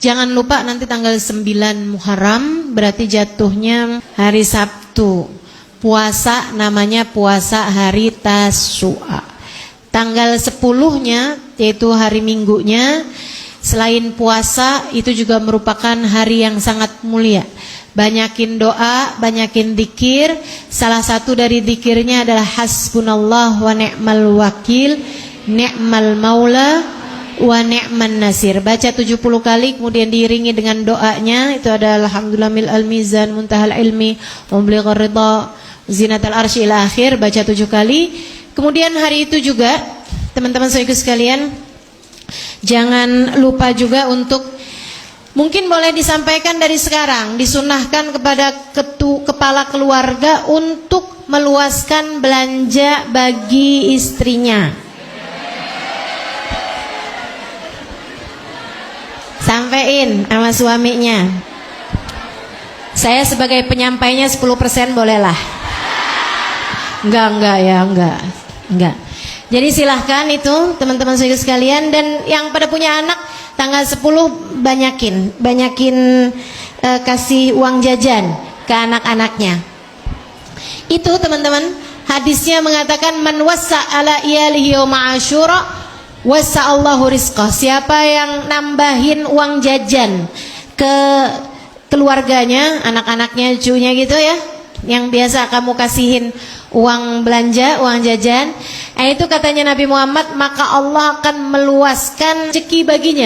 Jangan lupa nanti tanggal 9 Muharram berarti jatuhnya hari Sabtu. Puasa namanya puasa hari Tasyu'a. Tanggal 10-nya yaitu hari Minggunya, selain puasa itu juga merupakan hari yang sangat mulia. Banyakin doa, banyakin zikir. Salah satu dari zikirnya adalah hasbunallah wa ni'mal wakil, ni'mal maula wa ni'man nasir. Baca 70 kali kemudian diiringi dengan doanya. Itu adalah alhamdulillah mil'al mizan muntahal ilmi wa mublighar ridha zinatal arsy ila akhir. Baca 7 kali. Kemudian hari itu juga teman-teman saudaraku sekalian, jangan lupa juga untuk, mungkin boleh disampaikan dari sekarang, disunahkan kepada kepala keluarga untuk meluaskan belanja bagi istrinya. Sampein sama suaminya. Saya sebagai penyampainya 10% bolehlah. Enggak. Jadi silahkan itu teman-teman saudara sekalian, dan yang pada punya anak tanggal 10 banyakin kasih uang jajan ke anak-anaknya. Itu teman-teman, hadisnya mengatakan man wassa ala iyalihi yawma asyura wassa Allahu rizqah. Siapa yang nambahin uang jajan ke keluarganya, anak-anaknya, cucunya gitu ya, yang biasa kamu kasihin uang belanja, uang jajan, itu katanya Nabi Muhammad, maka Allah akan meluaskan rezeki baginya.